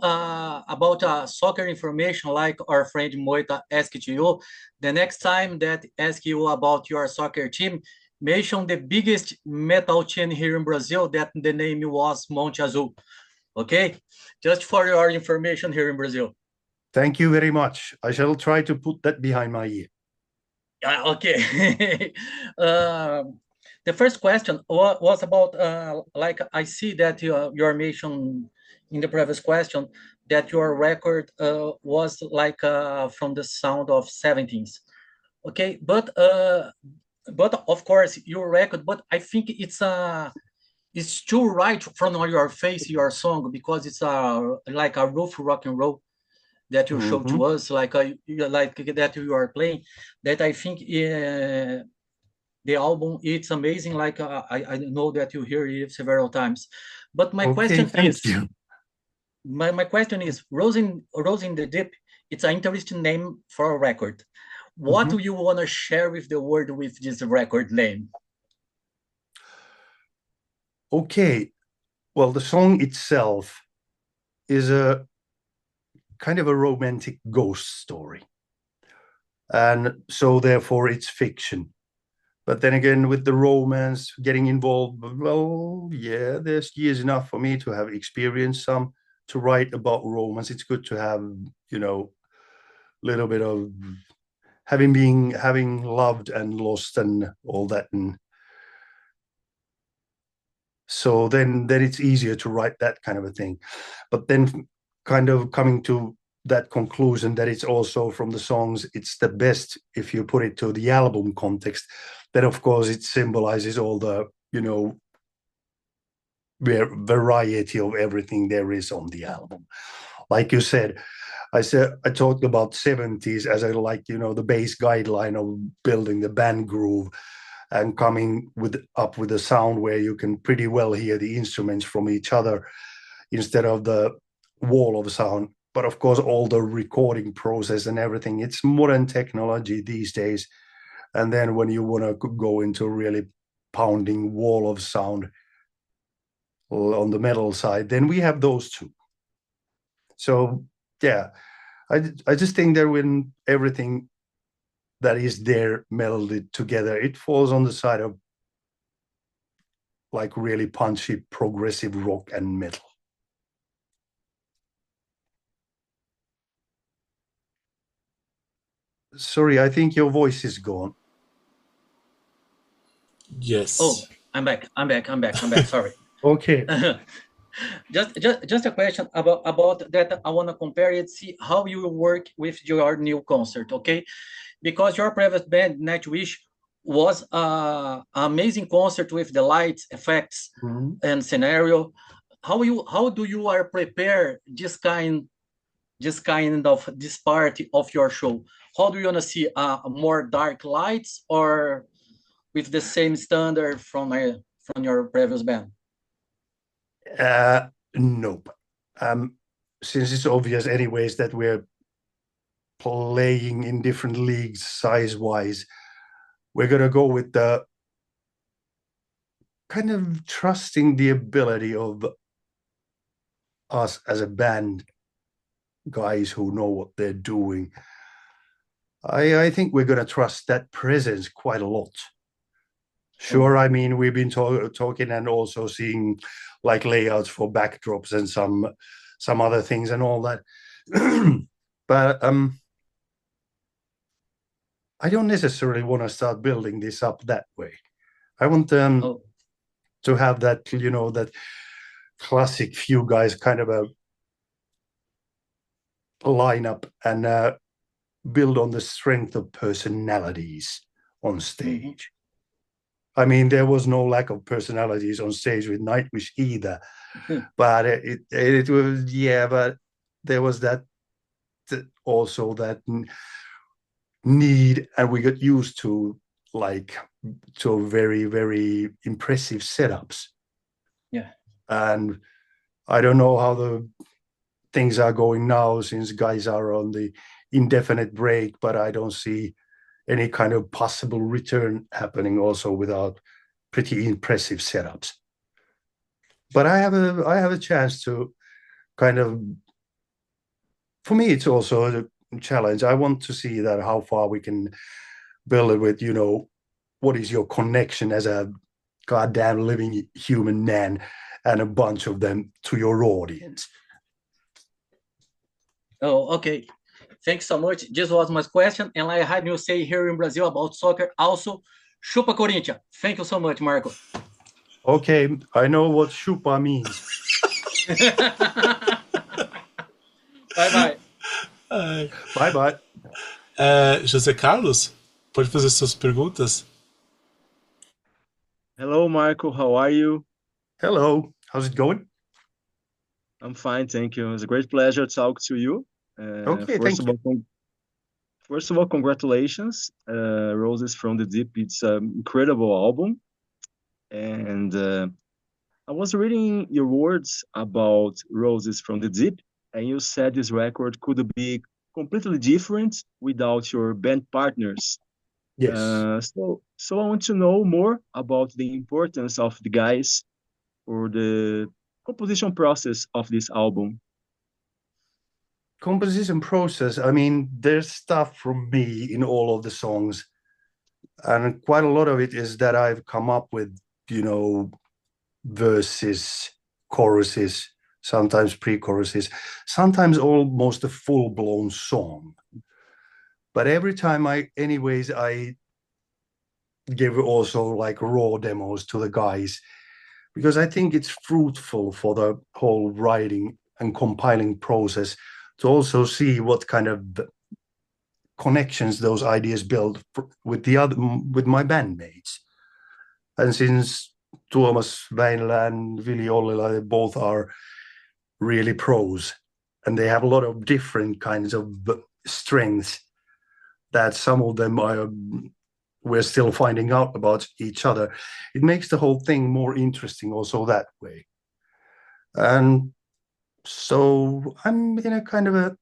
about soccer information, like our friend Moita asked you, the next time that ask you about your soccer team, mention the biggest metal chain here in Brazil, that the name was Monte Azul. Okay? Just for your information here in Brazil. Thank you very much. I shall try to put that behind my ear. Okay. The first question was about, like I see that your mention in the previous question that your record was like from the sound of 70s. Okay, but of course your record, but I think it's too right from your face, your song, because it's like a rock and roll that you showed to us, like that you are playing, that I think the album, it's amazing. Like I know that you hear it several times, but my question is, my question is, Rose in the Deep, it's an interesting name for a record. What do you want to share with the world with this record name? Okay, well, the song itself is a kind of a romantic ghost story. And so therefore it's fiction. But then again, with the romance getting involved, well, yeah, there's years enough for me to have experienced some to write about romance. It's good to have, you know, a little bit of having loved and lost and all that. And so then it's easier to write that kind of a thing. But then kind of coming to that conclusion that it's also from the songs, it's the best if you put it to the album context. Then of course it symbolizes all the, you know, variety of everything there is on the album. Like you said, I talked about 70s as a, like, you know, the base guideline of building the band groove and coming up with a sound where you can pretty well hear the instruments from each other instead of the wall of sound. But of course, all the recording process and everything, it's modern technology these days. And then when you want to go into really pounding wall of sound on the metal side, then we have those two. So yeah, I just think that when everything that is there melded together, it falls on the side of like really punchy progressive rock and metal. Sorry, I think your voice is gone. Yes. Oh, I'm back. Sorry. Okay. Just a question about that. I want to compare it, see how you work with your new concert, okay? Because your previous band, Nightwish, was an amazing concert with the lights, effects, and scenario. How do you are prepare this kind of this part of your show? How do you want to see more dark lights or with the same standard from your previous band? Nope. Since it's obvious anyways that we're playing in different leagues size-wise, we're going to go with the kind of trusting the ability of us as a band, guys who know what they're doing. I think we're going to trust that presence quite a lot. Sure, I mean, we've been talking and also seeing like layouts for backdrops and some other things and all that. But I don't necessarily want to start building this up that way. I want to have that, you know, that classic few guys kind of a lineup and build on the strength of personalities on stage. I mean, there was no lack of personalities on stage with Nightwish either, but it was, yeah, but there was that also that need, and we got used to like to very, very impressive setups. Yeah. And I don't know how the things are going now since guys are on the indefinite break, but I don't see any kind of possible return happening also without pretty impressive setups. But I have a chance to kind of, for me, it's also a challenge. I want to see that how far we can build it with, you know, what is your connection as a goddamn living human man and a bunch of them to your audience. Oh, okay. Thanks so much. This was my question. And like I had you say here in Brazil about soccer, also, chupa Corinthians. Thank you so much, Marko. Okay, I know what chupa means. Bye-bye. Bye-bye. José Carlos, pode fazer suas perguntas? Hello, Marko. How are you? Hello. How's it going? I'm fine, thank you. It's a great pleasure to talk to you. Okay, thank you. First of all, congratulations. Roses from the Deep. It's an incredible album. And I was reading your words about Roses from the Deep, and you said this record could be completely different without your band partners. Yes. So I want to know more about the importance of the guys or the composition process of this album? Composition process, I mean, there's stuff from me in all of the songs, and quite a lot of it is that I've come up with, verses, choruses, sometimes pre-choruses, sometimes almost a full-blown song. But every time I give also like raw demos to the guys, because I think it's fruitful for the whole writing and compiling process to also see what kind of connections those ideas build with my bandmates. And since Tuomas Väinölä and Vili Ollila, they both are really pros, and they have a lot of different kinds of strengths that some of them we're still finding out about each other. It makes the whole thing more interesting also that way. And so I'm in a kind of a,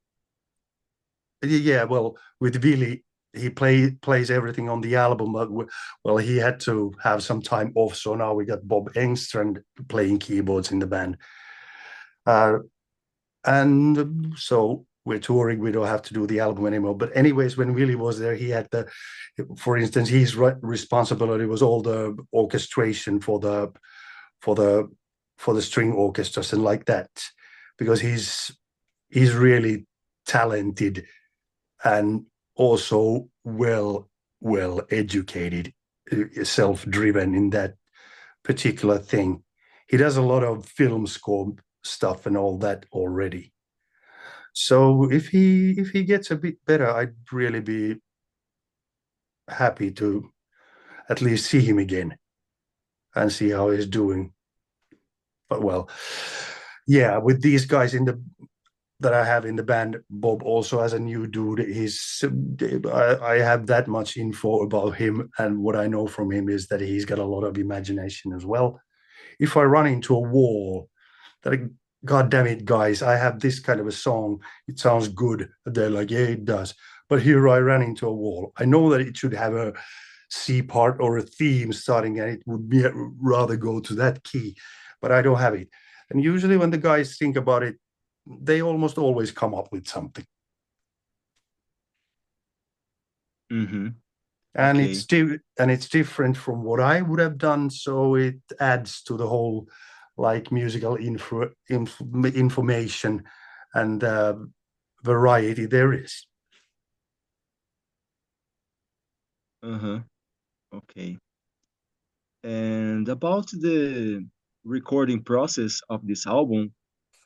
with Vili, he plays everything on the album, but well, he had to have some time off, so now we got Bob Engstrand playing keyboards in the band. And so we're touring, we don't have to do the album anymore. But anyways, when Willie was there, he had for instance, his responsibility was all the orchestration for the string orchestras and like that, because he's really talented and also well educated, self-driven in that particular thing. He does a lot of film score stuff and all that already. So if he gets a bit better, I'd really be happy to at least see him again and see how he's doing. But well, yeah, with these guys that I have in the band, Bob also as a new dude, I have that much info about him, and what I know from him is that he's got a lot of imagination as well. If I run into a wall, God damn it, guys, I have this kind of a song, it sounds good. They're like, yeah, it does. But here I ran into a wall. I know that it should have a C part or a theme starting, and it would rather go to that key, but I don't have it. And usually when the guys think about it, they almost always come up with something. Mm-hmm. And Okay. it's different from what I would have done, so it adds to the whole like musical information and variety there is. Okay. And about the recording process of this album,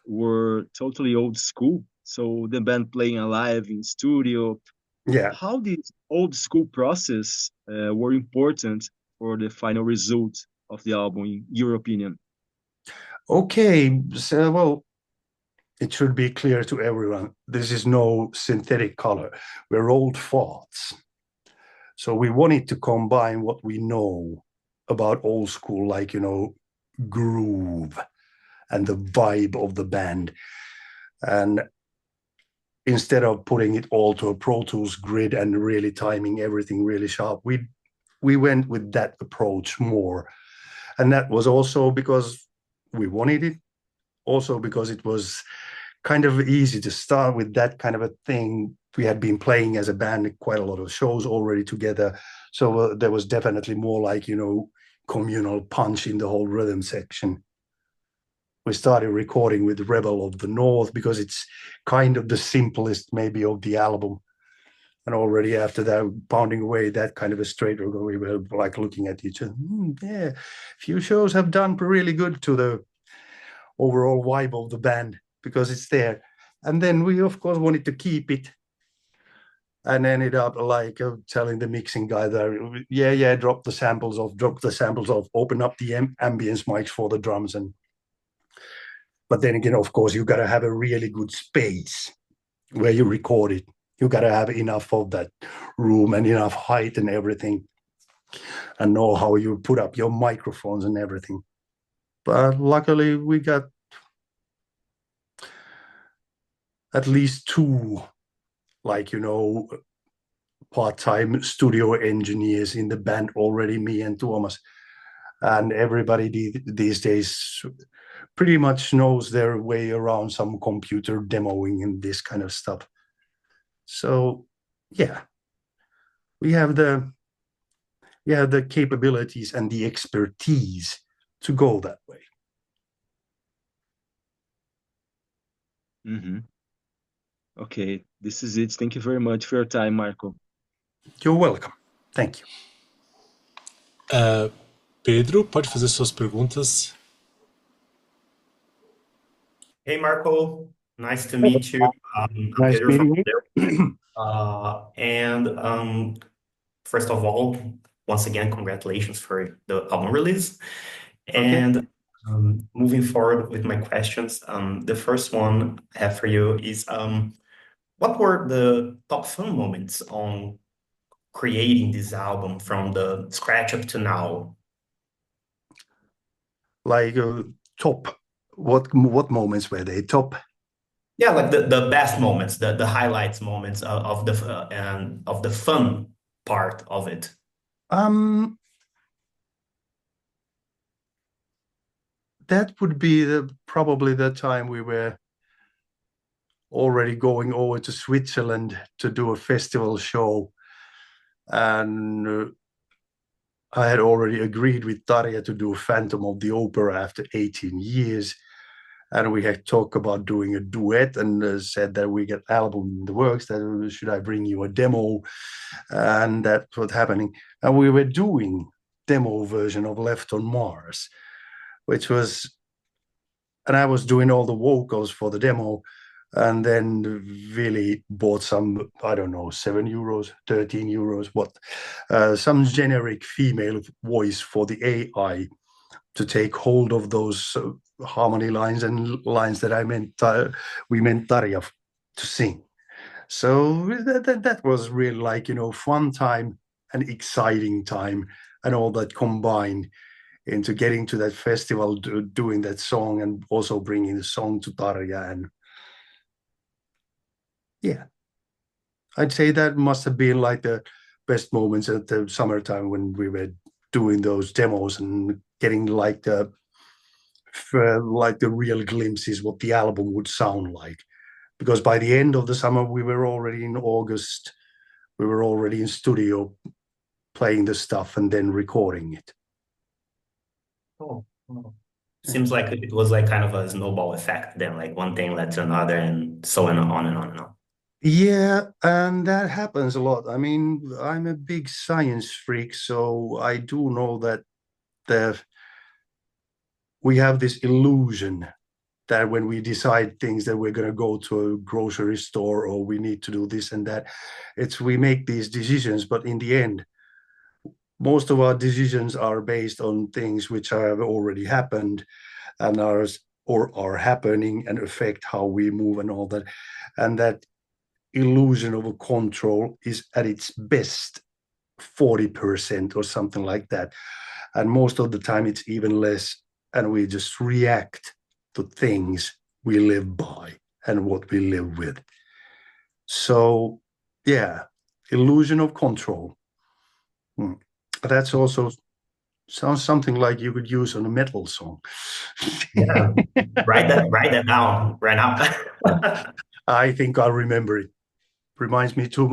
were totally old school. So the band playing live in studio. Yeah. How this old school process were important for the final result of the album, in your opinion? Okay, so well, it should be clear to everyone, this is no synthetic color. We're old farts. So we wanted to combine what we know about old school, like, groove and the vibe of the band. And instead of putting it all to a Pro Tools grid and really timing everything really sharp, we went with that approach more. And that was also because we wanted it, also because it was kind of easy to start with that kind of a thing. We had been playing as a band quite a lot of shows already together. So there was definitely more like, communal punch in the whole rhythm section. We started recording with Rebel of the North because it's kind of the simplest maybe of the album. And already after that, pounding away that kind of a straight, we were like looking at each other. Yeah, few shows have done really good to the overall vibe of the band because it's there. And then we, of course, wanted to keep it and ended up like telling the mixing guy that, yeah, drop the samples off, open up the ambience mics for the drums. But then again, of course, you got to have a really good space where you record it. You got to have enough of that room and enough height and everything, and know how you put up your microphones and everything. But luckily, we got at least two, like, part-time studio engineers in the band already, me and Tuomas. and everybody these days pretty much knows their way around some computer demoing and this kind of stuff. So yeah, we have the capabilities and the expertise to go that way. Okay, this is it. Thank you very much for your time, Marko. You're welcome. Thank you. Pedro, pode fazer suas perguntas. Hey, Marko. Nice to meet you. I'm Nice Pedro from meeting you. First of all, once again, congratulations for the album release. Okay. And moving forward with my questions, the first one I have for you is, what were the top fun moments on creating this album from the scratch up to now? Like top, what moments were they top? Yeah, like the best moments, the highlights moments of the fun part of it. That would be probably the time we were already going over to Switzerland to do a festival show, and I had already agreed with Tarja to do Phantom of the Opera after 18 years. And we had talked about doing a duet, and said that we get album in the works, that should I bring you a demo? And that's what's happening. And we were doing demo version of Left on Mars, which was, and I was doing all the vocals for the demo, and then really bought some, I don't know, 7 euros, 13 euros, some generic female voice for the AI to take hold of those harmony lines and lines that we meant Tarja to sing. So that was really like, fun time and exciting time, and all that combined into getting to that festival, doing that song, and also bringing the song to Tarja. And yeah, I'd say that must have been like the best moments at the summertime when we were doing those demos and getting like the real glimpses what the album would sound like. Because by the end of the summer, we were already in August, we were already in studio playing the stuff and then recording it. Oh. Seems like it was like kind of a snowball effect then, like one thing led to another and so on and on and on and on. Yeah, and that happens a lot. I mean, I'm a big science freak, so I do know that we have this illusion that when we decide things that we're going to go to a grocery store or we need to do this and that, we make these decisions, but in the end, most of our decisions are based on things which have already happened and are happening and affect how we move and all that. And that illusion of a control is at its best 40% or something like that. And most of the time it's even less, and we just react to things we live by and what we live with. So yeah, illusion of control. That's also sounds something like you could use on a metal song. Yeah, write that down right now. I think I'll remember it. Reminds me too much